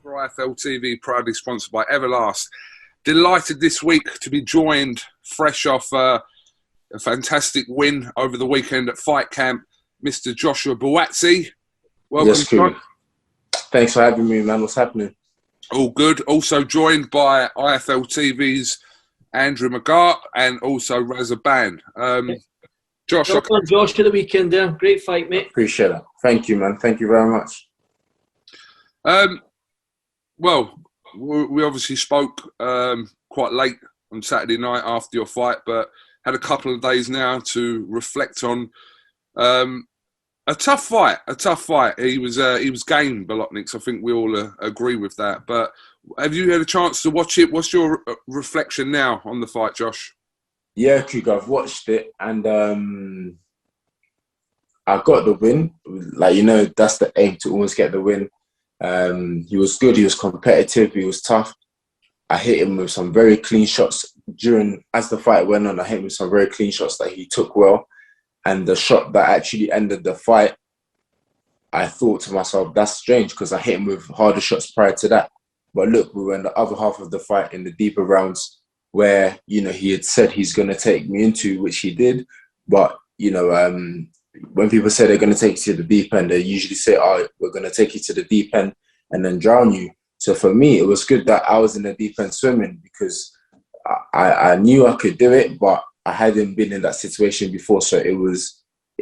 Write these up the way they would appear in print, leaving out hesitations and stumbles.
for IFL TV, proudly sponsored by Everlast. Delighted this week to be joined fresh off a fantastic win over the weekend at Fight Camp, Mr. Joshua Buatsi. Welcome, yes, John. Thanks for having me, man. What's happening? All good. Also joined by IFL TV's Andrew McGart and also Raza Ban. Josh, Josh to the weekend there. Great fight, mate. Appreciate it. Thank you, man. Thank you very much. Well, we obviously spoke quite late on Saturday night after your fight, but had a couple of days now to reflect on a tough fight. He was game, Bolotniks. I think we all agree with that. But have you had a chance to watch it? What's your reflection now on the fight, Josh? Yeah, KUGAN, I've watched it and I got the win. Like, you know, that's the aim, to always get the win. He was good, he was competitive, he was tough. I hit him with some very clean shots as the fight went on. I hit him with some very clean shots that he took well. And the shot that actually ended the fight, I thought to myself, that's strange, because I hit him with harder shots prior to that. But look, we were in the other half of the fight in the deeper rounds, where, you know, he had said he's going to take me into, which he did. But, you know, when people say they're going to take you to the deep end, they usually say, oh, we're going to take you to the deep end and then drown you. So for me, it was good that I was in the deep end swimming, because I knew I could do it, but I hadn't been in that situation before. So it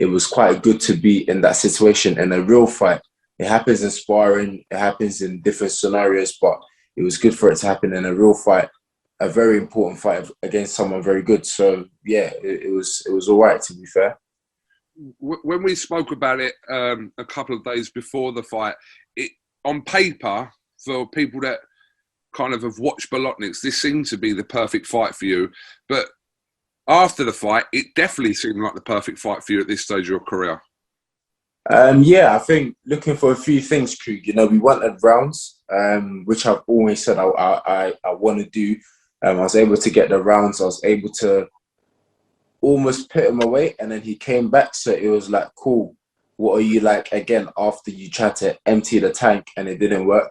was quite good to be in that situation in a real fight. It happens in sparring, it happens in different scenarios, but it was good for it to happen in a real fight. A very important fight against someone very good. So yeah, it was all right, to be fair. When we spoke about it a couple of days before the fight, on paper, for people that kind of have watched Bolotniks, this seemed to be the perfect fight for you. But after the fight, it definitely seemed like the perfect fight for you at this stage of your career. Yeah, I think looking for a few things, Krug. You know, we wanted rounds, which I've always said I want to do. I was able to get the rounds. I was able to almost put him away, and then he came back. So it was like, cool. What are you like again after you tried to empty the tank and it didn't work?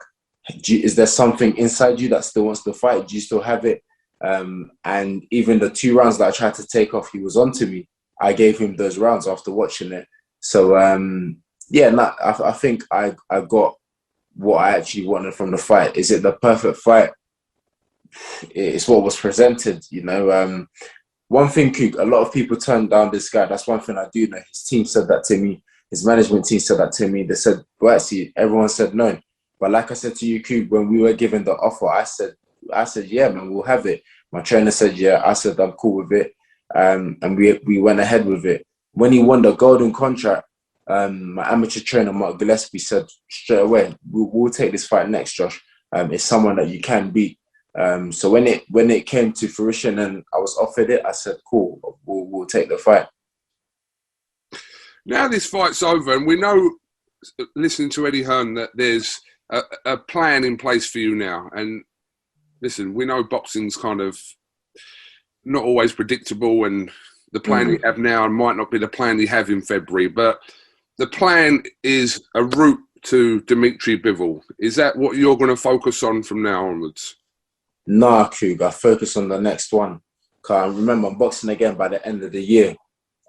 Is there something inside you that still wants to fight? Do you still have it? And even the 2 rounds that I tried to take off, he was onto me. I gave him those rounds after watching it. So yeah, I think I got what I actually wanted from the fight. Is it the perfect fight? It's what was presented, you know. One thing, Cook, a lot of people turned down this guy. That's one thing I do know. His team said that to me. His management team said that to me. They said, Buatsi, everyone said no. But like I said to you, Cook, when we were given the offer, I said, yeah, man, we'll have it. My trainer said, yeah. I said, I'm cool with it. And we went ahead with it. When he won the golden contract, my amateur trainer, Mark Gillespie, said straight away, we'll take this fight next, Josh. It's someone that you can beat. So when it came to fruition and I was offered it, I said, cool, we'll take the fight. Now this fight's over, and we know, listening to Eddie Hearn, that there's a plan in place for you now. And listen, we know boxing's kind of not always predictable, and the plan you have now might not be the plan you have in February, but the plan is a route to Dimitri Bivol. Is that what you're going to focus on from now onwards? Nah, Krug, I focus on the next one. Because I remember I'm boxing again by the end of the year.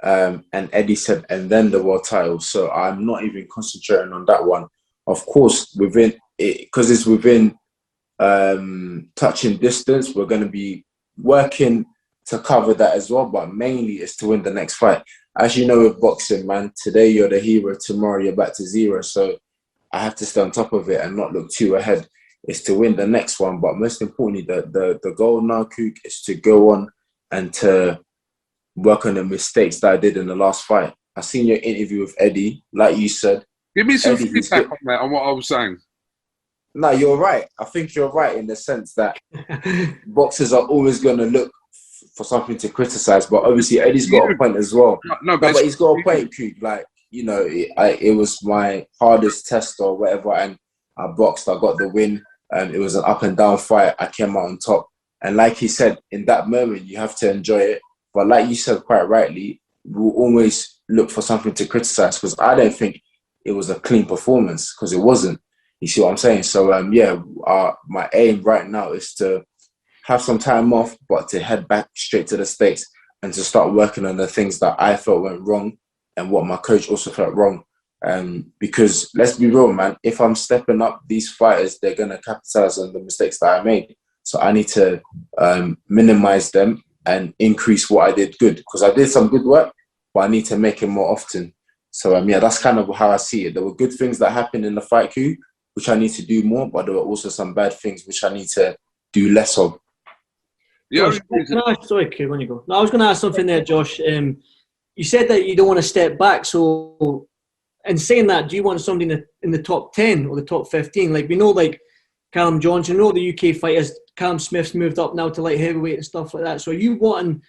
And Eddie said, and then the world title. So I'm not even concentrating on that one. Of course, because it's within touching distance, we're going to be working to cover that as well. But mainly it's to win the next fight. As you know, with boxing, man, today you're the hero, tomorrow you're back to zero. So I have to stay on top of it and not look too ahead. It's to win the next one. But most importantly, the goal now, Cook, is to go on and to work on the mistakes that I did in the last fight. I seen your interview with Eddie, like you said. Give me some feedback on that, on what I was saying. No, you're right. I think you're right in the sense that boxers are always going to look for something to criticize. But obviously, Eddie's got a point as well. But he's got a point, Cook. Like, you know, it was my hardest test or whatever, and I boxed. I got the win. It was an up and down fight. I came out on top. And like he said, in that moment, you have to enjoy it. But like you said quite rightly, we'll always look for something to criticize, because I don't think it was a clean performance, because it wasn't. You see what I'm saying? So my aim right now is to have some time off, but to head back straight to the States and to start working on the things that I felt went wrong and what my coach also felt wrong. Because let's be real, man, if I'm stepping up these fighters, they're going to capitalize on the mistakes that I made. So I need to minimize them and increase what I did good, because I did some good work, but I need to make it more often. So that's kind of how I see it. There were good things that happened in the fight queue, which I need to do more, but there were also some bad things which I need to do less of. Josh, sorry, Kieran, when you go. No, I was going to ask something there, Josh. You said that you don't want to step back. So, in saying that, do you want somebody in the top 10 or the top 15? Like, we know, like, Callum Johnson, we know the UK fighters, Callum Smith's moved up now to light heavyweight and stuff like that. So, are you wanting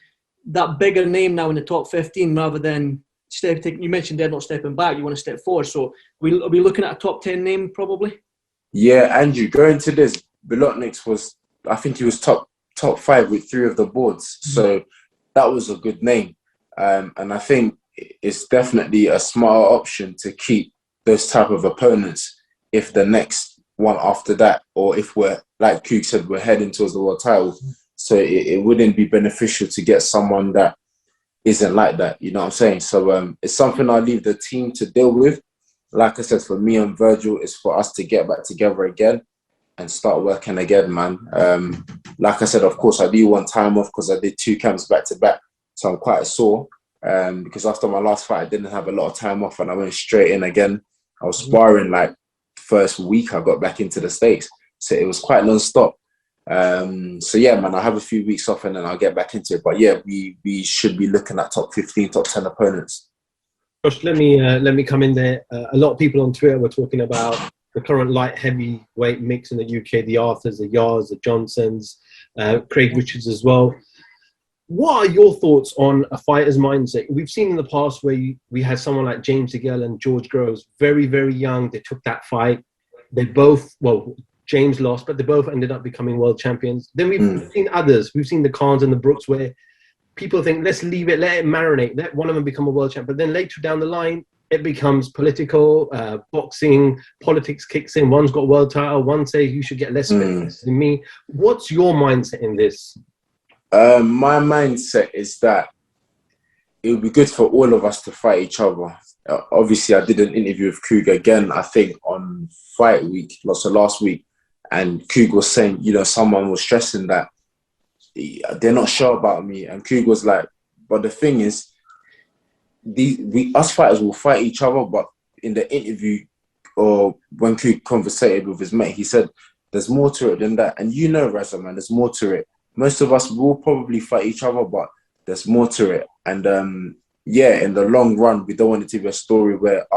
that bigger name now in the top 15 rather than you mentioned they're not stepping back, you want to step forward. So, are we looking at a top 10 name probably? Yeah, Andrew, going to this, Bolotniks was, I think he was top 5 with 3 of the boards. So that was a good name. And I think it's definitely a smarter option to keep those type of opponents if the next one after that, or if we're, like Kug said, we're heading towards the world title. So it wouldn't be beneficial to get someone that isn't like that. You know what I'm saying? So it's something I leave the team to deal with. Like I said, for me and Virgil, it's for us to get back together again and start working again, man. Like I said, of course, I do want time off because I did 2 camps back to back. So I'm quite sore because after my last fight, I didn't have a lot of time off and I went straight in again. I was sparring like first week I got back into the States. So it was quite non-stop. So yeah, man, I'll have a few weeks off and then I'll get back into it. But yeah, we should be looking at top 15, top 10 opponents. Josh, let me come in there. A lot of people on Twitter were talking about the current light heavyweight mix in the UK, the Arthurs, the Yards, the Johnsons, Craig Richards as well. What are your thoughts on a fighter's mindset? We've seen in the past where we had someone like James DeGale and George Groves, very, very young. They took that fight. They both, James lost, but they both ended up becoming world champions. Then we've seen others. We've seen the Khans and the Brooks where people think, let's leave it, let it marinate, let one of them become a world champ. But then later down the line, it becomes political, boxing, politics kicks in. One's got a world title, one says you should get less than me. What's your mindset in this? My mindset is that it would be good for all of us to fight each other. Obviously, I did an interview with Kug again, I think on fight week, so last week, and Kug was saying, someone was stressing that they're not sure about me, and Kug was like, but the thing is, us fighters will fight each other, but in the interview or when Kug conversated with his mate, he said, there's more to it than that. And Raza, man, there's more to it. Most of us will probably fight each other, but there's more to it. And in the long run, we don't want it to be a story where,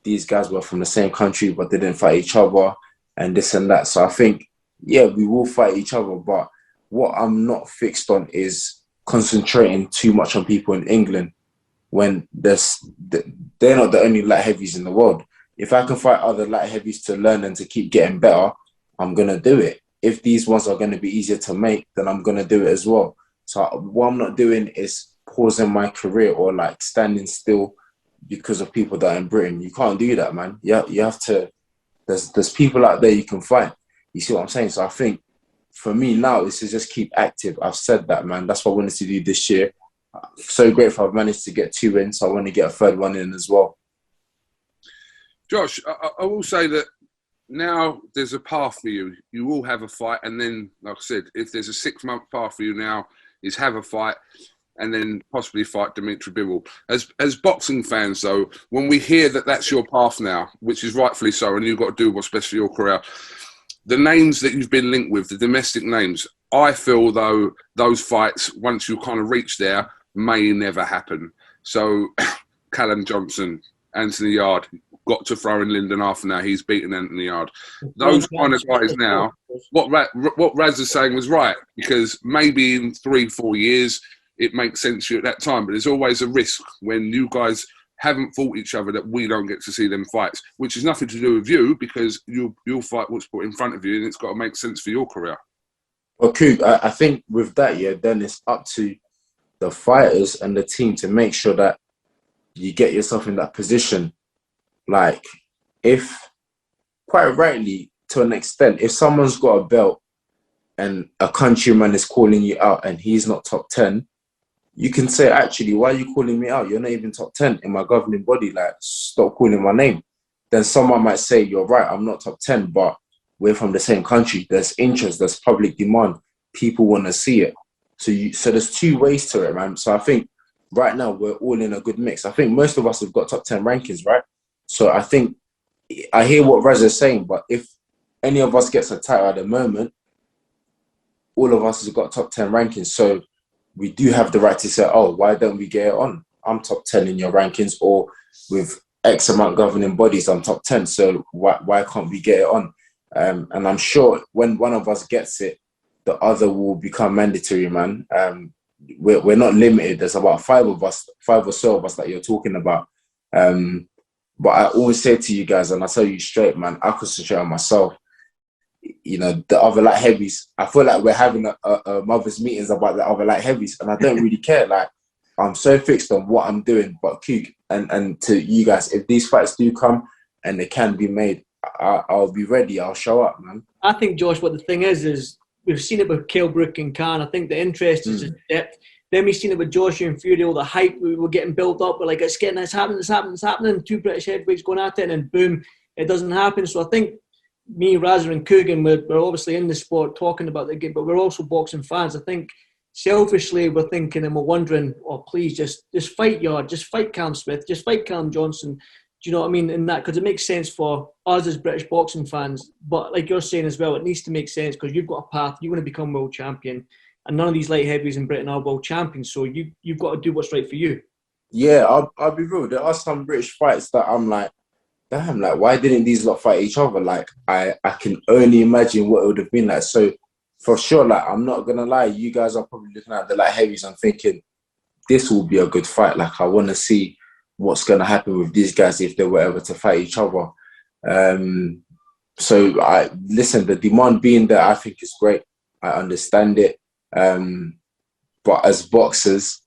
these guys were from the same country, but they didn't fight each other and this and that. So I think, we will fight each other, but what I'm not fixed on is concentrating too much on people in England when they're not the only light heavies in the world. If I can fight other light heavies to learn and to keep getting better, I'm going to do it. If these ones are going to be easier to make, then I'm going to do it as well. So what I'm not doing is pausing my career or like standing still because of people that are in Britain. You can't do that, man. You have to, there's people out there you can fight. You see what I'm saying? So I think for me now, is to just keep active. I've said that, man. That's what I wanted to do this year. So grateful I've managed to get 2 in, so I want to get a 3rd one in as well. Josh, I will say that now there's a path for you. You will have a fight, and then, like I said, if there's a 6-month path for you now, is have a fight, and then possibly fight Dimitri Bivol. As boxing fans, though, when we hear that that's your path now, which is rightfully so, and you've got to do what's best for your career, the names that you've been linked with, the domestic names, I feel, though, those fights, once you kind of reach there, may never happen. So, Callum Johnson, Anthony Yarde, got to throw in Lyndon Arthur now. He's beaten Anthony Yarde. Those kind of guys now, what Raz is saying was right, because maybe in 3-4 years, it makes sense to you at that time. But there's always a risk when you guys haven't fought each other that we don't get to see them fights, which is nothing to do with you, because you'll fight what's put in front of you, and it's got to make sense for your career. Well, Kug, I think with that, then it's up to the fighters and the team to make sure that you get yourself in that position. Like, if quite rightly, to an extent, if someone's got a belt and a countryman is calling you out and he's not top 10, you can say, actually, why are you calling me out? You're not even top 10 in my governing body. Like, stop calling my name. Then someone might say, you're right, I'm not top 10, but we're from the same country. There's interest, there's public demand. People want to see it. So there's two ways to it, man. So I think right now we're all in a good mix. I think most of us have got top 10 rankings, right? So I think I hear what Rez is saying, but if any of us gets a title at the moment, all of us have got top 10 rankings. So we do have the right to say, oh, why don't we get it on? I'm top 10 in your rankings, or with X amount governing bodies, I'm top 10. So why can't we get it on? And I'm sure when one of us gets it, the other will become mandatory, man. We're not limited. There's about five or so of us that you're talking about. But I always say to you guys, and I tell you straight, man, I concentrate on myself. You know, the other light heavies, I feel like we're having a mother's meetings about the other light heavies, and I don't really care. Like, I'm so fixed on what I'm doing. But Coog, and to you guys, if these fights do come and they can be made, I'll be ready. I'll show up, man. I think, Josh, what the thing is we've seen it with Kell Brook and Khan. I think the interest is just depth. Then we've seen it with Joshua and Fury, all the hype we were getting built up. We're like, it's happening. Two British heavyweights going at it, and then boom, it doesn't happen. So I think me, Razor, and Kugan, we're obviously in the sport talking about the game, but we're also boxing fans. I think selfishly we're thinking and we're wondering, oh, please just fight Yarde, just fight Callum Smith, just fight Callum Johnson. Do you know what I mean? In that, because it makes sense for us as British boxing fans. But like you're saying as well, it needs to make sense because you've got a path. You want to become world champion, and none of these light heavies in Britain are world champions. So you've got to do what's right for you. Yeah, I'll be real. There are some British fights that I'm like, damn, like, why didn't these lot fight each other? Like, I can only imagine what it would have been like. So, for sure, like, I'm not going to lie, you guys are probably looking at the light heavies and thinking, this will be a good fight. Like, I want to see what's going to happen with these guys if they were ever to fight each other. So, listen, the demand being there, I think is great. I understand it. But as boxers,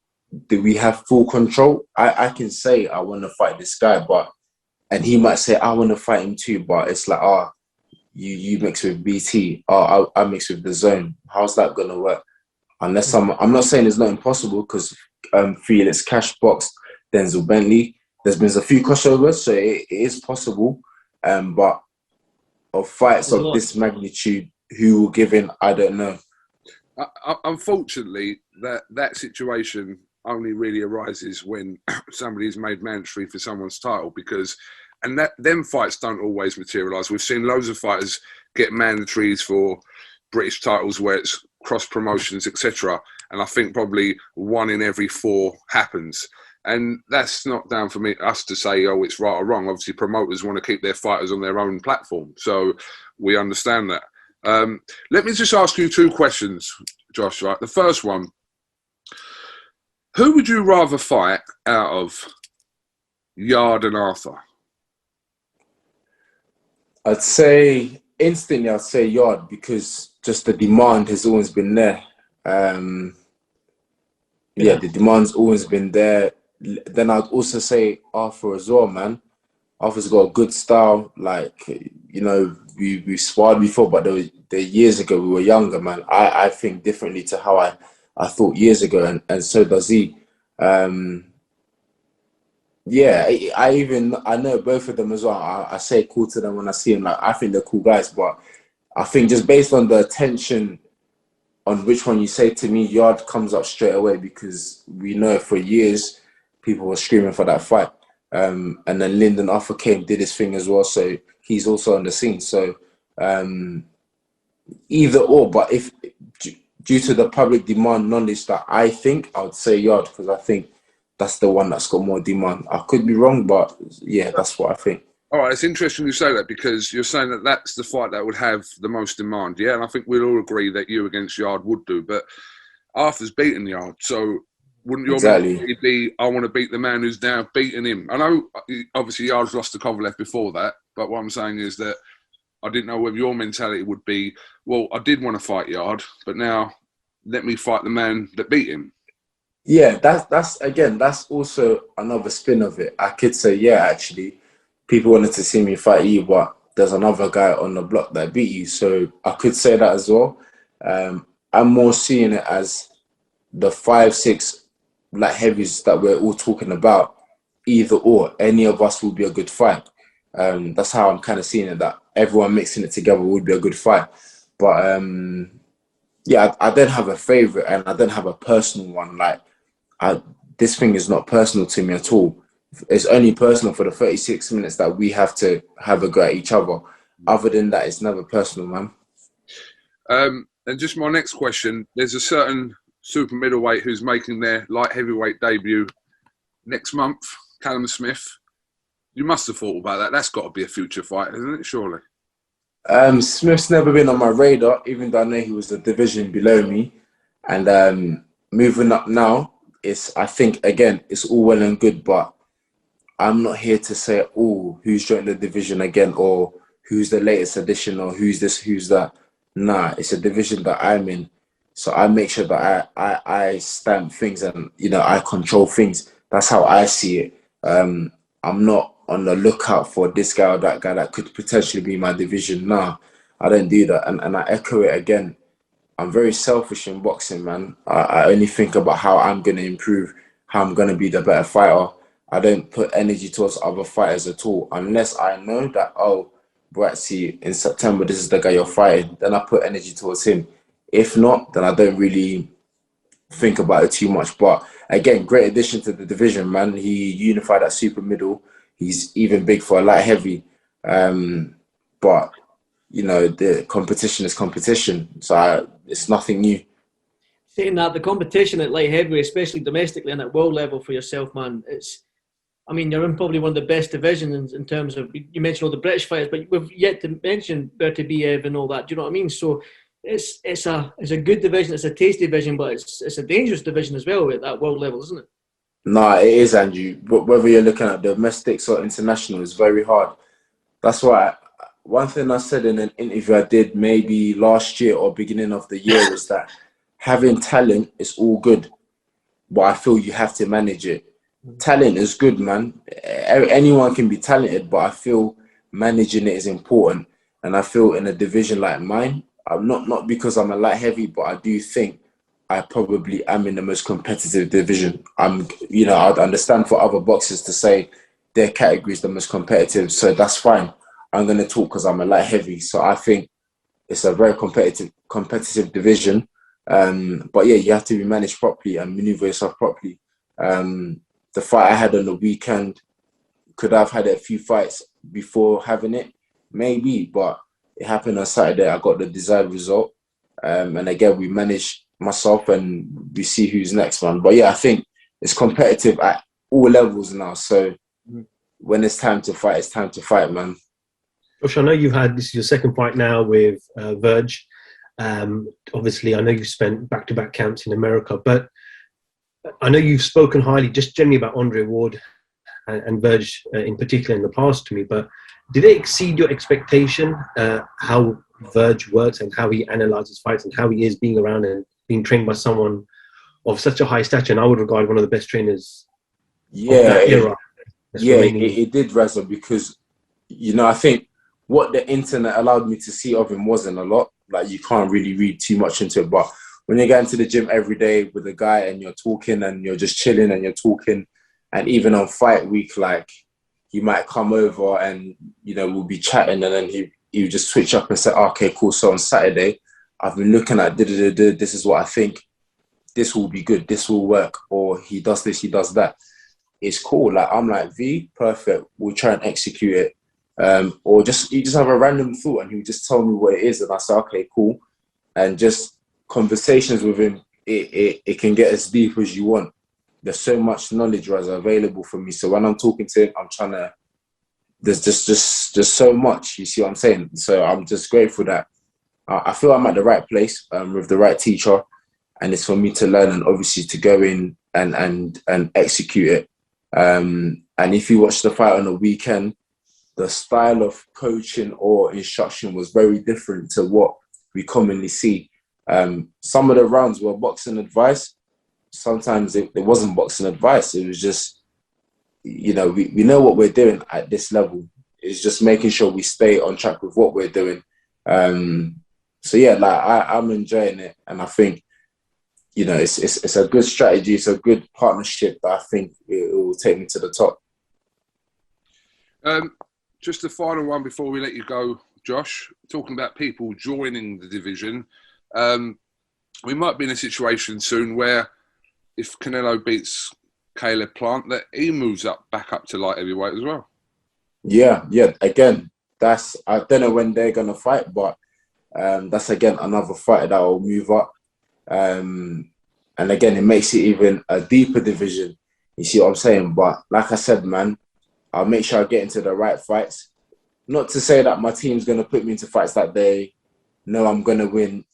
do we have full control? I can say, I want to fight this guy, and he might say, I want to fight him too, but it's like, you mix with BT, I mix with the zone. How's that going to work? Unless I'm not saying it's not impossible, because Felix Cashbox, Denzel Bentley, there's been a few crossovers, so it is possible. But of fights of this magnitude, who will give in, I don't know. Unfortunately, that situation only really arises when somebody is made mandatory for someone's title, and them fights don't always materialise. We've seen loads of fighters get mandatories for British titles where it's cross promotions, etc. And I think probably 1 in every 4 happens. And that's not down for us to say, oh, it's right or wrong. Obviously, promoters want to keep their fighters on their own platform, so we understand that. Let me just ask you 2 questions, Josh. Right, the first one. Who would you rather fight out of Yarde and Arthur? I'd say Yarde, because just the demand has always been there. The demand's always been there. Then I'd also say Arthur as well, man. Arthur's got a good style. Like, you know, we sparred before, but the years ago we were younger, man. I think differently to how I thought years ago, and so does he. I know both of them as well. I say cool to them when I see them. Like, I think they're cool guys, but I think just based on the attention on which one you say to me, Yarde comes up straight away, because we know for years people were screaming for that fight. And then Lyndon Arthur came, did his thing as well, so he's also on the scene. So either or, but if due to the public demand knowledge that I think, I would say Yarde, because I think that's the one that's got more demand. I could be wrong, but yeah, that's what I think. All right, it's interesting you say that, because you're saying that that's the fight that would have the most demand. Yeah, and I think we'll all agree that you against Yarde would do, but Arthur's beaten Yarde, so wouldn't your mentality be, I want to beat the man who's now beaten him? I know, obviously, Yarde's lost to Kovalev before that, but what I'm saying is that I didn't know whether your mentality would be, well, I did want to fight Yarde, but now let me fight the man that beat him. Yeah, that's also another spin of it. I could say, yeah, actually, people wanted to see me fight you, but there's another guy on the block that beat you. So I could say that as well. I'm more seeing it as the 5-6 light heavies that we're all talking about. Either or, any of us will be a good fight. That's how I'm kind of seeing it, that everyone mixing it together would be a good fight. But yeah, I don't have a favorite and I don't have a personal one. Like, this thing is not personal to me at all. It's only personal for the 36 minutes that we have to have a go at each other. Other than that, it's never personal, man. And just my next question, there's a certain super middleweight who's making their light heavyweight debut next month, Callum Smith. You must have thought about that. That's got to be a future fight, isn't it, surely? Smith's never been on my radar, even though I know he was a division below me. And moving up now, I think, again, it's all well and good, but I'm not here to say, oh, who's joined the division again, or who's the latest addition, or who's this, who's that. Nah, it's a division that I'm in. So I make sure that I stamp things and, I control things. That's how I see it. I'm not on the lookout for this guy or that guy that could potentially be my division. Nah, I don't do that. And I echo it again. I'm very selfish in boxing, man. I only think about how I'm going to improve, how I'm going to be the better fighter. I don't put energy towards other fighters at all, unless I know that, oh, Buatsi, in September, this is the guy you're fighting. Then I put energy towards him. If not, then I don't really think about it too much. But again, great addition to the division, man. He unified that super middle. He's even big for a light heavy. But, the competition is competition. So it's nothing new. Saying that, the competition at light heavyweight, especially domestically and at world level for yourself, man, you're in probably one of the best divisions in terms of, you mentioned all the British fighters, but we've yet to mention Bertie Biev and all that. Do you know what I mean? So it's a good division, it's a tasty division, but it's a dangerous division as well at that world level, isn't it? No, it is, Andrew. But whether you're looking at domestics or international, it's very hard. That's why one thing I said in an interview I did maybe last year or beginning of the year was that having talent is all good, but I feel you have to manage it. Talent is good, man. Anyone can be talented, but I feel managing it is important. And I feel in a division like mine, I'm not because I'm a light heavy, but I do think I probably am in the most competitive division. I'd understand for other boxers to say their category is the most competitive, so that's fine. I'm going to talk because I'm a light heavy. So I think it's a very competitive division. But yeah, you have to be managed properly and maneuver yourself properly. The fight I had on the weekend, could I have had a few fights before having it? Maybe, but it happened on Saturday. I got the desired result. And again, we managed myself and we see who's next, man. But yeah, I think it's competitive at all levels now. So when it's time to fight, it's time to fight, man. Josh, I know this is your second fight now with Verge. Obviously, I know you've spent back-to-back camps in America, but I know you've spoken highly just generally about Andre Ward and Verge in particular in the past to me, but did it exceed your expectation how Verge works and how he analyzes fights and how he is being around and being trained by someone of such a high stature? And I would regard one of the best trainers of that era. It did, Raza, because, I think what the internet allowed me to see of him wasn't a lot. Like, you can't really read too much into it, but when you get into the gym every day with a guy and you're talking and you're just chilling and you're talking, and even on fight week, like, he might come over and, we'll be chatting and then he would just switch up and say, okay, cool. So on Saturday, I've been looking at this is what I think. This will be good. This will work. Or he does this, he does that. It's cool. Like, I'm like, V, perfect. We'll try and execute it. Or you just have a random thought and he'll just tell me what it is. And I say, okay, cool. And just conversations with him, it can get as deep as you want. There's so much knowledge available for me. So when I'm talking to him, I'm trying to, there's just so much, you see what I'm saying? So I'm just grateful that I feel I'm at the right place with the right teacher, and it's for me to learn and obviously to go in and execute it. And if you watch the fight on the weekend, the style of coaching or instruction was very different to what we commonly see. Some of the rounds were boxing advice. Sometimes it wasn't boxing advice. It was just, we know what we're doing at this level. it's just making sure we stay on track with what we're doing. So yeah, like I'm enjoying it, and I think, you know, it's a good strategy. It's a good partnership that I think it will take me to the top. Just the final one before we let you go, Josh. Talking about people joining the division, we might be in a situation soon where if Canelo beats Caleb Plant, that he moves back up to light heavyweight as well. Yeah. Again, I don't know when they're gonna fight, but that's again another fighter that will move up. And again, it makes it even a deeper division. You see what I'm saying? But like I said, man, I'll make sure I get into the right fights. Not to say that my team's going to put me into fights that they know I'm going to win.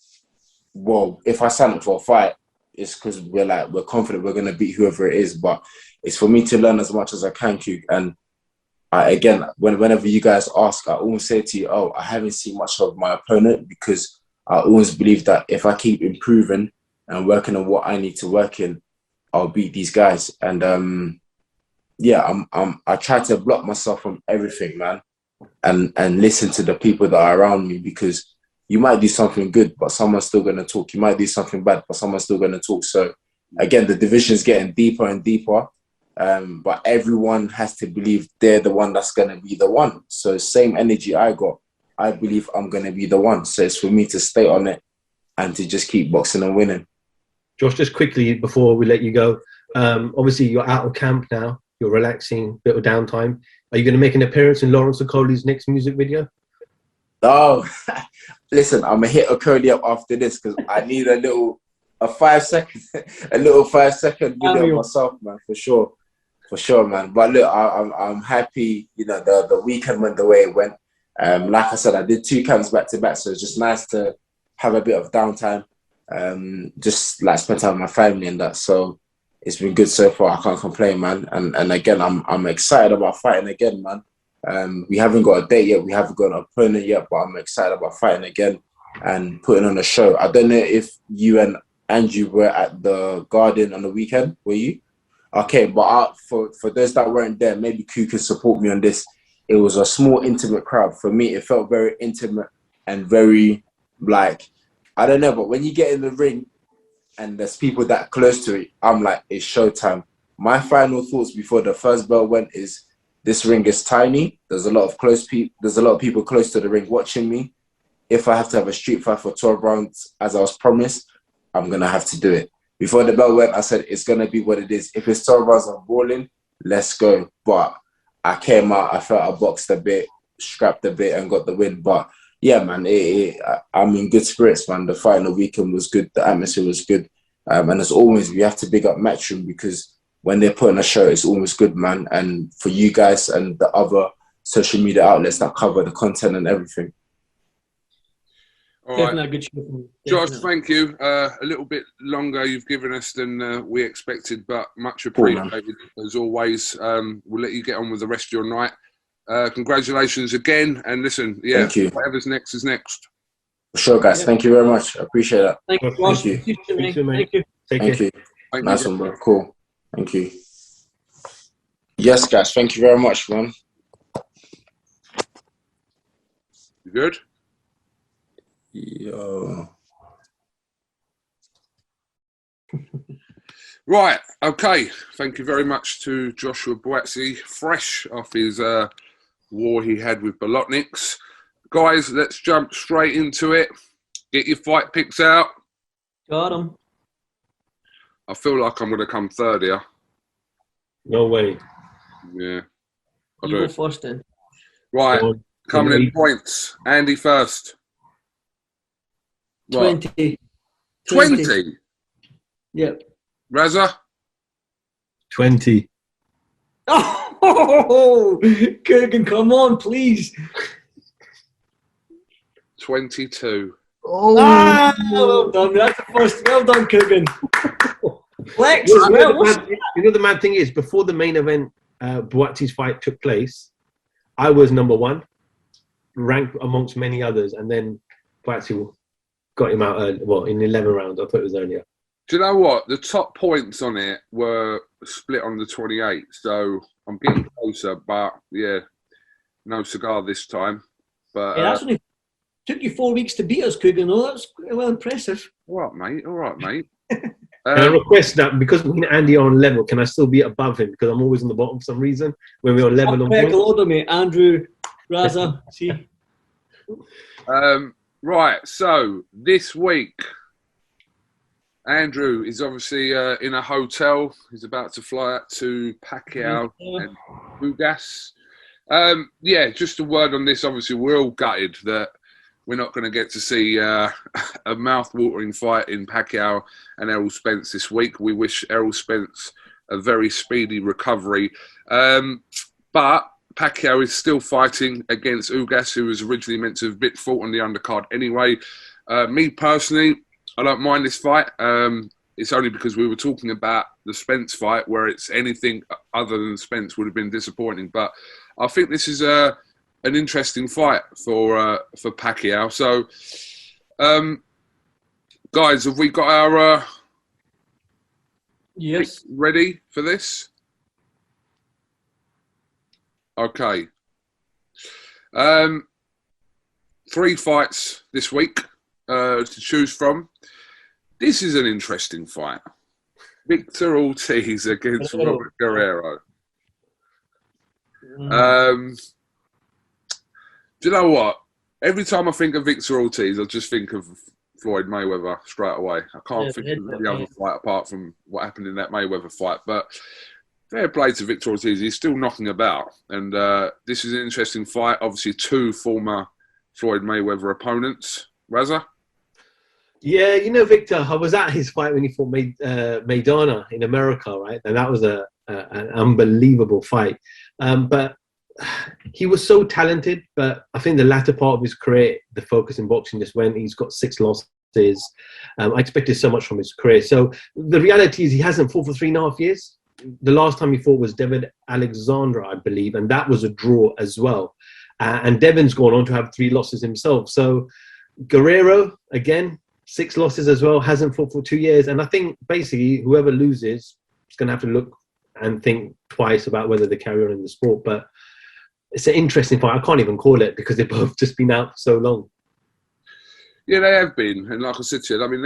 Well, if I sign up for a fight, it's because we're confident we're going to beat whoever it is. But it's for me to learn as much as I can, Kug. And again, whenever you guys ask, I always say to you, oh, I haven't seen much of my opponent, because I always believe that if I keep improving and working on what I need to work in, I'll beat these guys. And I try to block myself from everything, man, and listen to the people that are around me, because you might do something good, but someone's still going to talk. You might do something bad, but someone's still going to talk. So again, the division is getting deeper and deeper, but everyone has to believe they're the one that's going to be the one. So same energy I got, I believe I'm going to be the one. So it's for me to stay on it and to just keep boxing and winning. Josh, just quickly before we let you go, obviously you're out of camp now. You're relaxing, bit of downtime. Are you going to make an appearance in Lawrence Okoli's next music video? Oh, listen, I'm gonna hit Okoli up after this because I need a little 5 second video of myself, man, for sure, man. But look, I'm happy. You know, the weekend went the way it went. Like I said, I did 2 camps back to back, so it's just nice to have a bit of downtime. Just like spend time with my family and that. So it's been good so far. I can't complain, man. And again, I'm excited about fighting again, man. We haven't got a date yet. We haven't got an opponent yet, but I'm excited about fighting again and putting on a show. I don't know if you and Andrew were at the Garden on the weekend. Were you? Okay, but for those that weren't there, maybe Q can support me on this. It was a small, intimate crowd. For me, it felt very intimate and very, like, I don't know, but when you get in the ring and there's people that close to it, I'm like, it's showtime. My final thoughts before the first bell went is, this ring is tiny. There's a lot of people close to the ring watching me. If I have to have a street fight for 12 rounds, as I was promised, I'm going to have to do it. Before the bell went, I said, it's going to be what it is. If it's 12 rounds of brawling, let's go. But I came out, I felt I boxed a bit, scrapped a bit and got the win. But yeah, man, I'm in good spirits, man. The fight in the weekend was good. The atmosphere was good. And as always, we have to big up Matchroom, because when they're putting a show, it's always good, man. And for you guys and the other social media outlets that cover the content and everything. All right. Good show. Josh, thank you. A little bit longer you've given us than we expected, but much appreciated as always. We'll let you get on with the rest of your night. Congratulations again. And listen, yeah, thank you. Whatever's next is next. For sure, guys. Yeah. Thank you very much. I appreciate that. Thank you. Thank you. Thank you. Thank you. Nice one, bro. Cool. Thank you. Yes, guys. Thank you very much, man. You good? Yo. Right. Okay. Thank you very much to Joshua Buatsi, fresh off his war he had with Bolotniks. Guys, let's jump straight into it. Get your fight picks out. Got him. I feel like I'm going to come third here. No way. Yeah. You go first then. Right. Coming in points. Andy first. 20. 20? Yep. Raza? 20. Oh, Kugan, come on, please. 22. Oh, well done. That's the first. Well done, Kugan. Flex as well. You know the mad thing is, before the main event, Buatsi's fight took place, I was number 1, ranked amongst many others, and then Buatsi got him out in 11 rounds. I thought it was earlier. Do you know what? The top points on it were split on the 28, so I'm getting closer, but yeah. no cigar this time. But Yeah, that's only took you 4 weeks to beat us, Kugan. No, that's well impressive. All right, mate. Can I request that because me and Andy are on level, can I still be above him because I'm always on the bottom for some reason when we're on level on points? Order, mate. Andrew, Raza, see. Right, so this week, Andrew is obviously in a hotel. He's about to fly out to Pacquiao and KUGAN. Yeah, just a word on this. Obviously, we're all gutted that we're not going to get to see a mouth-watering fight in Pacquiao and Errol Spence this week. We wish Errol Spence a very speedy recovery. But Pacquiao is still fighting against KUGAN, who was originally meant to have fought on the undercard anyway. Me personally, I don't mind this fight. It's only because we were talking about the Spence fight, where it's anything other than Spence would have been disappointing. But I think this is an interesting fight for Pacquiao. So, guys, have we got our yes ready for this? Okay. 3 fights this week to choose from. This is an interesting fight. Victor Ortiz against Robert Guerrero. Do you know what? Every time I think of Victor Ortiz, I just think of Floyd Mayweather straight away. I can't think of the other fight apart from what happened in that Mayweather fight. But fair play to Victor Ortiz. He's still knocking about. And this is an interesting fight. Obviously, 2 former Floyd Mayweather opponents. Raza? Yeah, you know, Victor, I was at his fight when he fought Maidana in America, right? And that was an unbelievable fight. But he was so talented, but I think the latter part of his career, the focus in boxing just went. He's got 6 losses. I expected so much from his career. So the reality is he hasn't fought for 3.5 years. The last time he fought was David Alexandra, I believe, and that was a draw as well. And Devin's gone on to have 3 losses himself. So Guerrero, again, 6 losses as well, hasn't fought for 2 years. And I think basically whoever loses is going to have to look and think twice about whether they carry on in the sport. But it's an interesting fight. I can't even call it because they've both just been out for so long. Yeah, they have been. And like I said to you, I mean,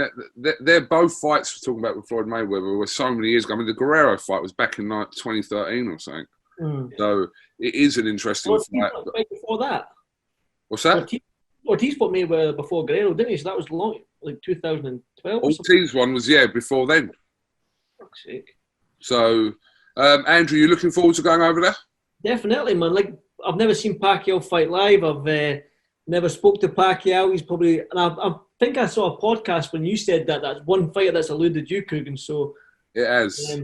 they're both fights we're talking about with Floyd Mayweather were so many years ago. I mean, the Guerrero fight was back in like 2013 or something. So it is an interesting fight. Before that? What's that? Ortiz fought Mayweather before Guerrero, didn't he? So that was long, like 2012 or something. Ortiz one was, before then. Fuck's sake. So, Andrew, you looking forward to going over there? Definitely, man. Like, I've never seen Pacquiao fight live. I've never spoke to Pacquiao. He's probably, and I think I saw a podcast when you said that that's one fighter that's eluded you, Kugan. So it has.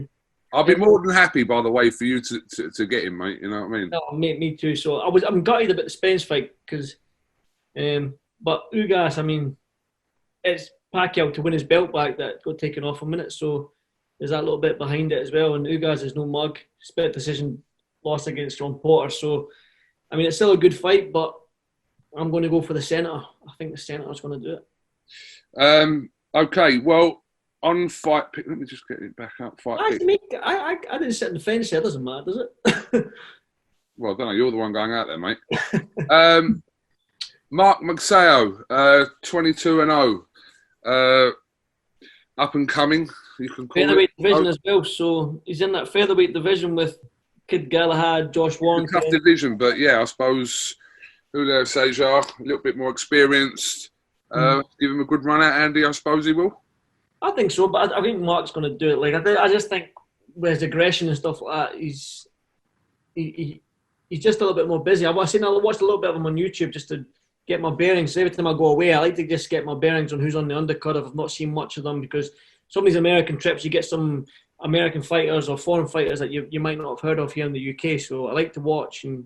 I'll be more than happy, by the way, for you to get him, mate. You know what I mean? No, me too. So I'm gutted about the Spence fight because, but KUGAN, I mean, it's Pacquiao to win his belt back that got taken off a minute. So there's that little bit behind it as well. And KUGAN is no mug. Split decision loss against John Porter. So, I mean, it's still a good fight, but I'm going to go for the centre. I think the centre is going to do it. Okay, well, on fight pick, let me just get it back up. I didn't sit on the fence there. It doesn't matter, does it? Well, I don't know. You're the one going out there, mate. Mark Magsayo, 22-0. Up and coming, you can call featherweight division as well. So he's in that featherweight division with Kid Galahad, Josh Warren. Tough division, but yeah, I suppose Julio Cesar, a little bit more experienced. Give him a good run out, Andy. I suppose he will. I think so, but I think Mark's going to do it. Like I just think with his aggression and stuff like that, he's just a little bit more busy. I watched a little bit of him on YouTube just to get my bearings. Every time I go away, I like to just get my bearings on who's on the undercard if I've not seen much of them, because some of these American trips, you get some American fighters or foreign fighters that you might not have heard of here in the UK. So I like to watch and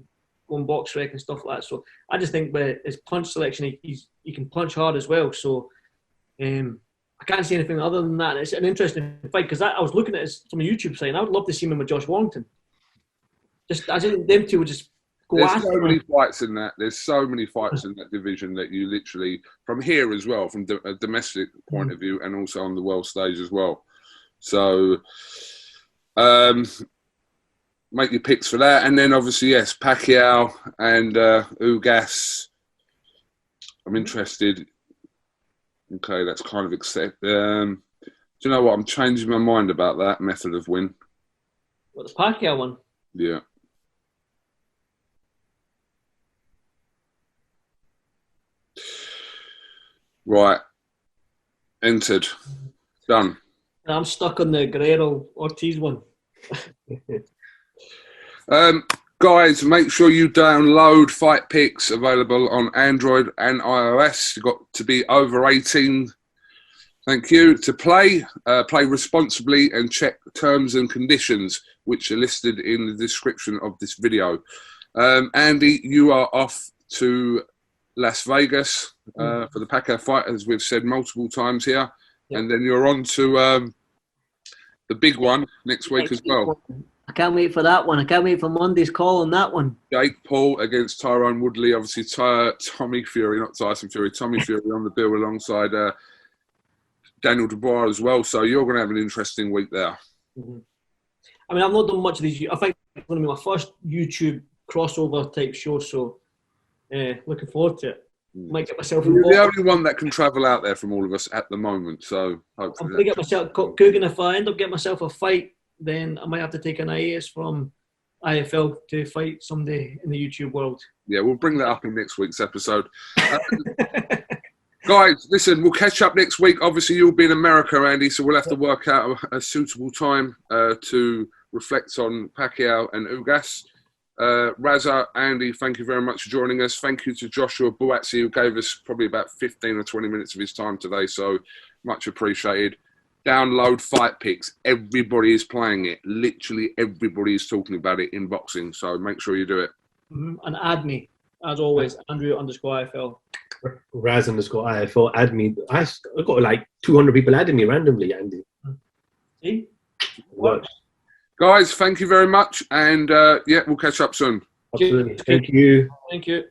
go on box rec and stuff like that. So I just think with his punch selection, he can punch hard as well. So I can't say anything other than that. It's an interesting fight because I was looking at some YouTube site and I would love to see him with Josh Warrington. I think them two would just go There's so many fights in that. There's so many fights in that division that you literally, from here as well, from a domestic point of view and also on the world stage as well. So, make your picks for that. And then obviously, yes, Pacquiao and Ugas. I'm interested. Okay, that's kind of accept. Do you know what? I'm changing my mind about that method of win. What, the Pacquiao one? Yeah. Right. Entered. Done. I'm stuck on the Guerrero Ortiz one. Guys, make sure you download Fight Picks, available on Android and iOS. You've got to be over 18. Thank you. To play, play responsibly and check terms and conditions, which are listed in the description of this video. Andy, you are off to Las Vegas for the Pacquiao fight, as we've said multiple times here. Yep. And then you're on to the big one next week as well. I can't wait for that one. I can't wait for Monday's call on that one. Jake Paul against Tyrone Woodley. Obviously, Tommy Fury, not Tyson Fury. Tommy Fury on the bill alongside Daniel Dubois as well. So you're going to have an interesting week there. Mm-hmm. I mean, I've not done much of these. I think it's going to be my first YouTube crossover type show. So looking forward to it. Might get myself involved. You're the only one that can travel out there from all of us at the moment. So hopefully I'm going to get myself KUGAN. If I end up getting myself a fight, then I might have to take an hiatus from IFL to fight someday in the YouTube world. Yeah, we'll bring that up in next week's episode. Guys, listen, we'll catch up next week. Obviously, you'll be in America, Andy, so we'll have to work out a suitable time to reflect on Pacquiao and Ugas. Raza, Andy, thank you very much for joining us. Thank you to Joshua Buatsi, who gave us probably about 15 or 20 minutes of his time today, so much appreciated. Download Fight Picks. Everybody is playing it. Literally everybody is talking about it in boxing, so make sure you do it. Mm-hmm. And add me, as always, Andrew_IFL. Raz_IFL, add me. I got like 200 people adding me randomly, Andy. See? Works. Guys, thank you very much. And yeah, we'll catch up soon. Absolutely. Thank you. Thank you.